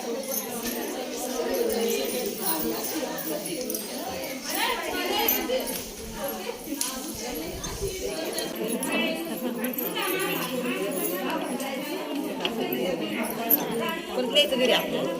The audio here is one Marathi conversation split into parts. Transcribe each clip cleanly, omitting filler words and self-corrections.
कोणत्या इथं घरी आपल्याला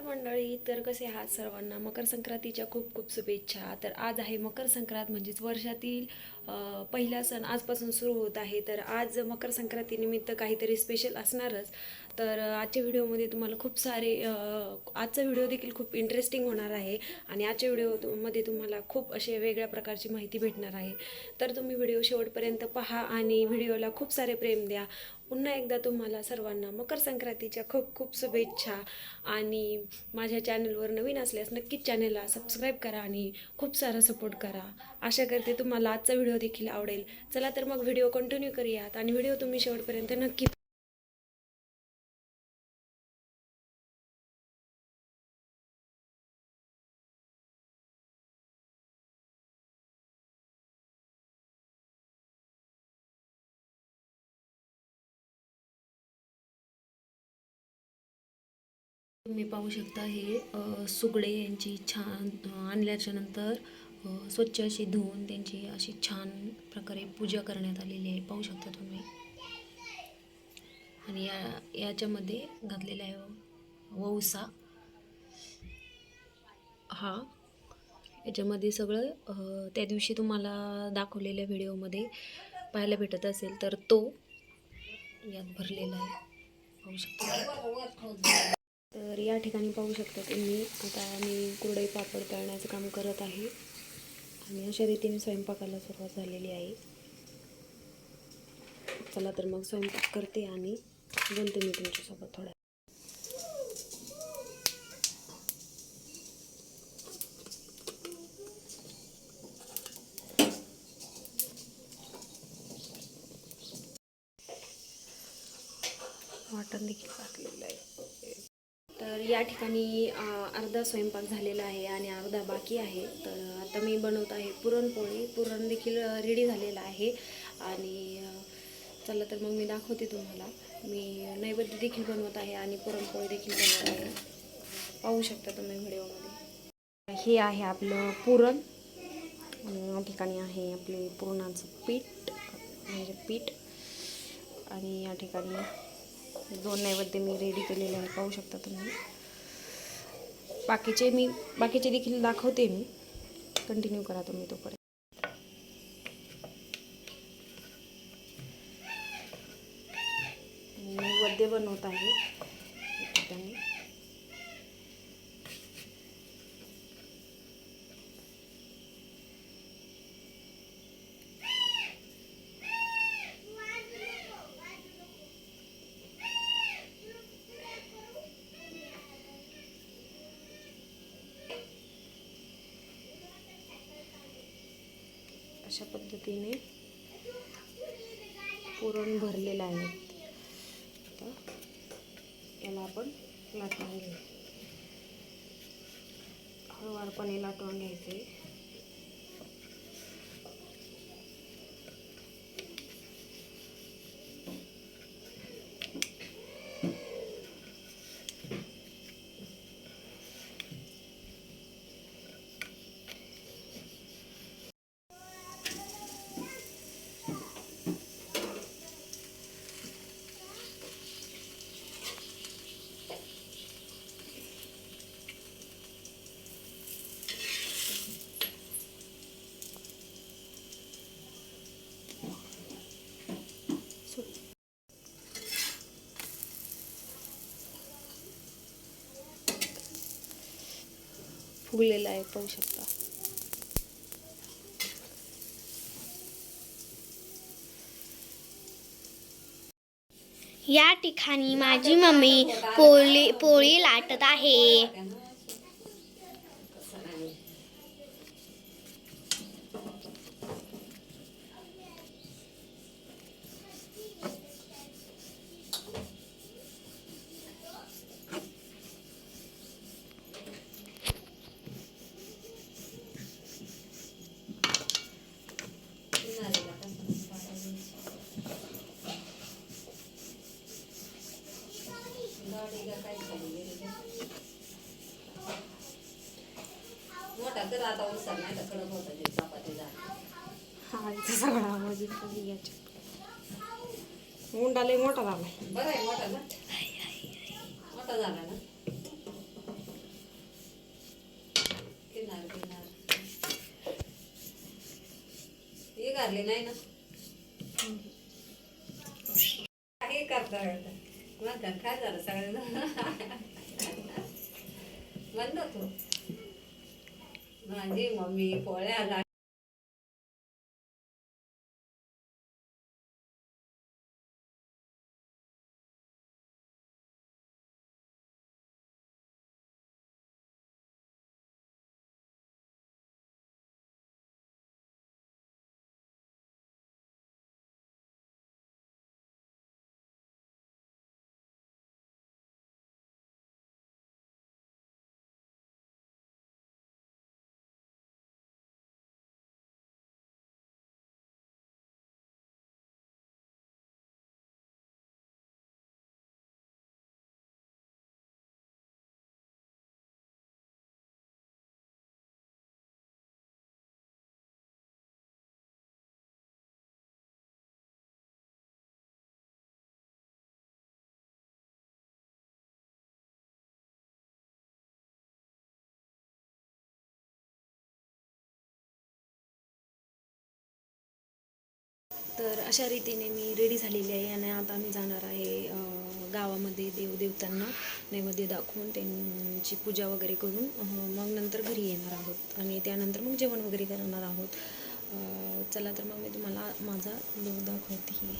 मंडळी, तर कसे आहात सर्वांना. मकर संक्रांतीच्या खूप खूप शुभेच्छा. तर आज आहे मकर संक्रांत, म्हणजेच वर्षातील पहिला सण आजपासून सुरू होत आहे. तर आज मकर संक्रांतीनिमित्त काहीतरी स्पेशल असणारच. तर आजच्या व्हिडिओमध्ये तुम्हाला खूप सारे आजचा व्हिडिओ देखील खूप इंटरेस्टिंग होणार आहे आणि आजच्या व्हिडिओमध्ये तुम्हाला खूप असे वेगळ्या प्रकारची माहिती भेटणार आहे. तर तुम्ही व्हिडिओ शेवटपर्यंत पहा आणि व्हिडिओला खूप सारे प्रेम द्या. पुन्हा एकदा तुम्हाला सर्वांना मकर संक्रांतीच्या खूप खूप शुभेच्छा. आणि माझ्या चॅनलवर नवीन असल्यास नक्कीच चॅनलला सबस्क्राईब करा आणि खूप सारा सपोर्ट करा. आशा करते तुम्हाला आजचा व्हिडिओ देखील आवडेल. चला तर मग व्हिडिओ कंटिन्यू करूयात आणि व्हिडिओ तुम्ही शेवटपर्यंत नक्की. तुम्ही पाहू शकता हे सुगडे यांची छान आणल्याच्या नंतर स्वच्छ अशी धुवून त्यांची अशी छान प्रकारे पूजा करण्यात आलेली आहे. पाहू शकता तुम्ही. आणि याच्यामध्ये घातलेला आहे वौसा. हा याच्यामध्ये सगळं त्या दिवशी तुम्हाला दाखवलेल्या व्हिडिओमध्ये पाहायला भेटत असेल तर तो यात भरलेला आहे. पाहू शकता. तर या ठिकाणी पाहू शकता तुम्ही. आता मी कुरडई पापड तळण्याचं काम करत आहे आणि अशा रीतीने स्वयंपाकाला सुरुवात झालेली आहे. चला तर मग स्वयंपाक करते आणि बोलते मी तुमच्यासोबत थोडा. वाटण देखील टाकलेलं आहे. तर या ठिकाणी अर्धा स्वयंपाक झालेला आहे आणि अर्धा बाकी आहे. तर आता मी बनवत आहे पुरणपोळी. पुरण देखील रेडी झालेलं आहे आणि चला तर मग मी दाखवते तुम्हाला. मी नैवेद्य देखील बनवत आहे आणि पुरणपोळी देखील बनवत आहे. पाहू शकता तुम्ही व्हिडिओमध्ये. हे आहे आपलं पुरण. या ठिकाणी आहे आपले पुरणाचं पीठ, म्हणजे पीठ. आणि या ठिकाणी 2 नैवेद्य मी रेडी केलेले आहे. पाहू शकता तुम्ही. बाकीचे देखील दाखवते मी. कंटिन्यू करा तुम्ही तोपर्यंत. नैवेद्य बनवत आहे ठिकाणी. अशा पद्धतीने पुरण भरलेलं आहे. आता याला आपण लाटून घेऊ. हळूवारपणे लाटून घ्यायचे. फुगलेला आहे, पाहू शकता. या ठिकाणी माझी मम्मी पोळी लाटत आहे. तर आता उसळ नाही तर कडक होतं जे चपाती झाली. हा इथं सगळा आवाज येतो याच्यात. मुंडा लय मोठा झालाय. बरं आहे मोठा ना, मोठा झाला ना. किनार किनार हे घातली नाही ना. काही करता म्हणतात काय झालं सगळ्यांना म्हणतो तू माझी मम्मी पोळ्या तर अशा रीतीने मी रेडी झालेली आहे आणि आता आम्ही जाणार आहे गावामध्ये देवदेवतांना नैवेद्य दाखवून त्यांची पूजा वगैरे करून मग नंतर घरी येणार आहोत आणि त्यानंतर मग जेवण वगैरे करणार आहोत. चला तर मग मी तुम्हाला माझा व्हिडिओ दाखवते.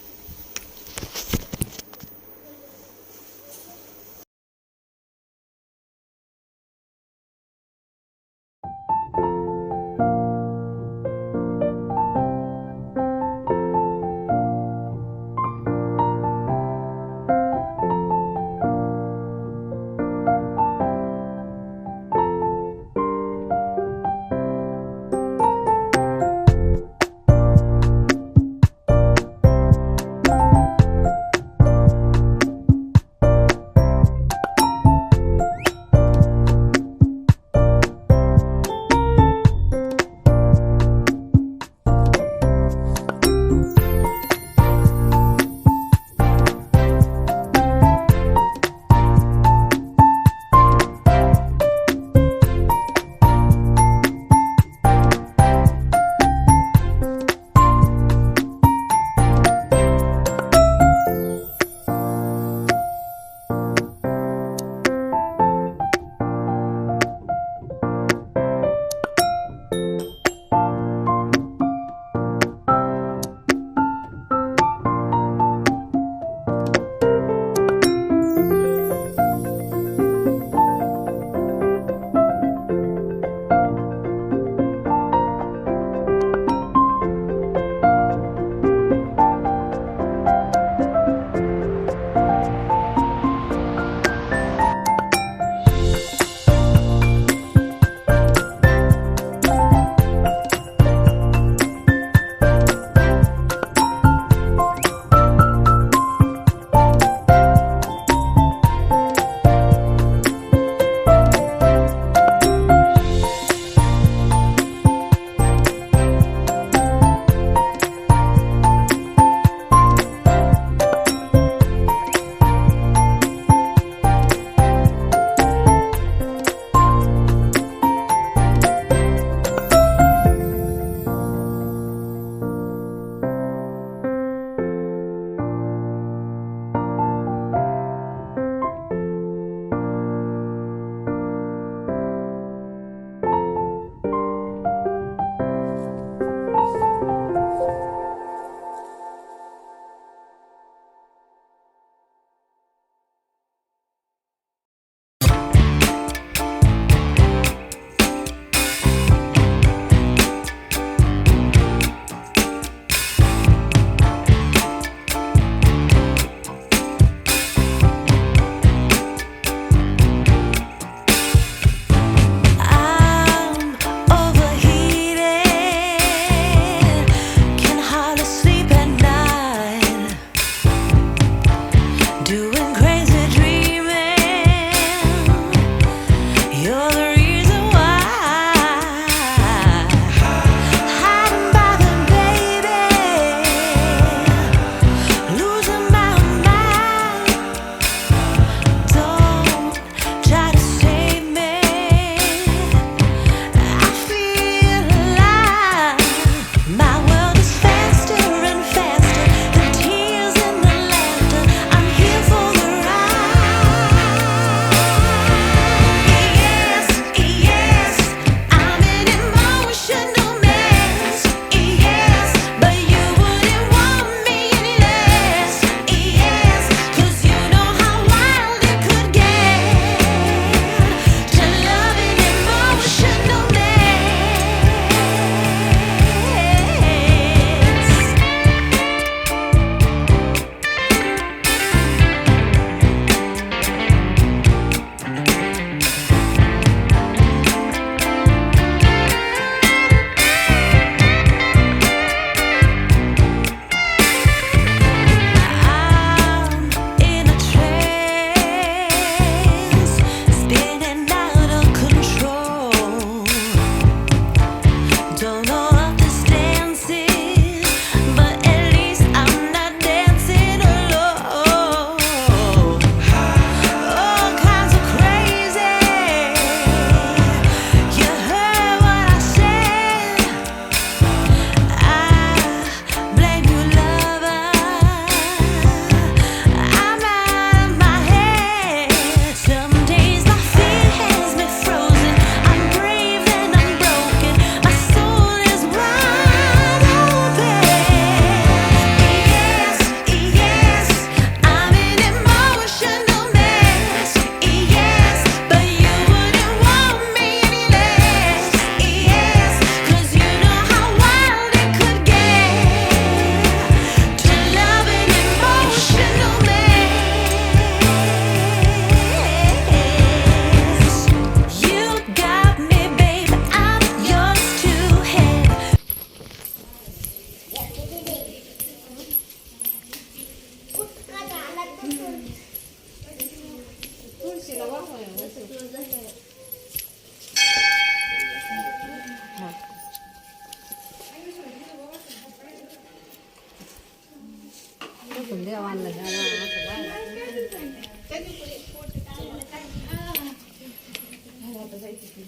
आता जायचं ते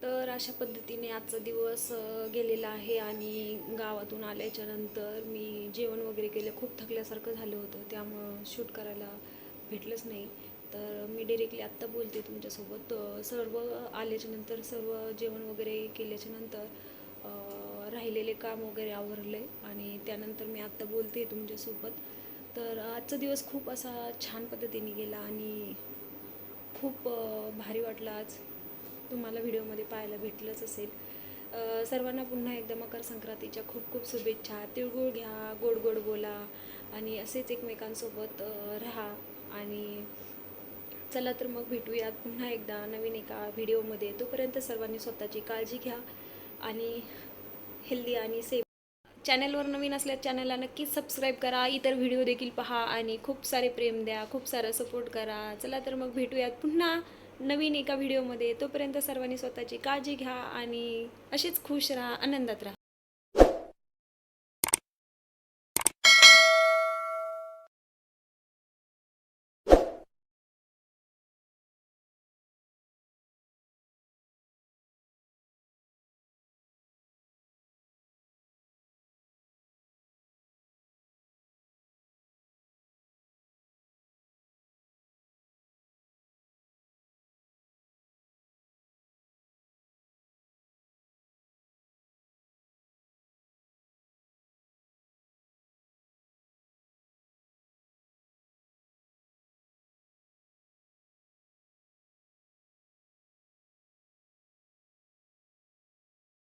तर अशा पद्धतीने आजचा दिवस गेलेला आहे. आणि गावातून आल्याच्या नंतर मी जेवण वगैरे केलं. खूप थकल्यासारखं झालं होतं, त्यामुळं शूट करायला भेटलंच नाही. तर मी डिरेक्टली आत्ता बोलते तुमच्यासोबत. सर्व आल्याच्या नंतर सर्व जेवण वगैरे केल्याच्या नंतर राहिलेले काम वगैरे आवरले आणि त्यानंतर मी आत्ता बोलते तुमच्यासोबत. तर आजचा दिवस खूप असा छान पद्धतीने गेला आणि खूप भारी वाटलं आज. तुम्हाला व्हिडिओमध्ये पाहायला भेटलंच असेल. सर्वांना पुन्हा एकदा मकर संक्रांतीच्या खूप खूप शुभेच्छा. तिळगुळ घ्या, गोड गोड बोला आणि असेच एकमेकांसोबत राहा. आणि चला तर मग भेटूयात पुन्हा एकदा नवीन एका व्हिडिओमध्ये. तोपर्यंत सर्वांनी स्वतःची काळजी घ्या आणि हेल्दी आणि सेफ. चॅनलवर नवीन असल्यास चॅनलला नक्कीच सबस्क्राईब करा. इतर व्हिडिओ देखील पहा आणि खूप सारे प्रेम द्या, खूप सारं सपोर्ट करा. चला तर मग भेटूयात पुन्हा नवीन एका व्हिडिओमध्ये. तोपर्यंत सर्वांनी स्वतःची काळजी घ्या आणि असेच खुश राहा, आनंदात राहा.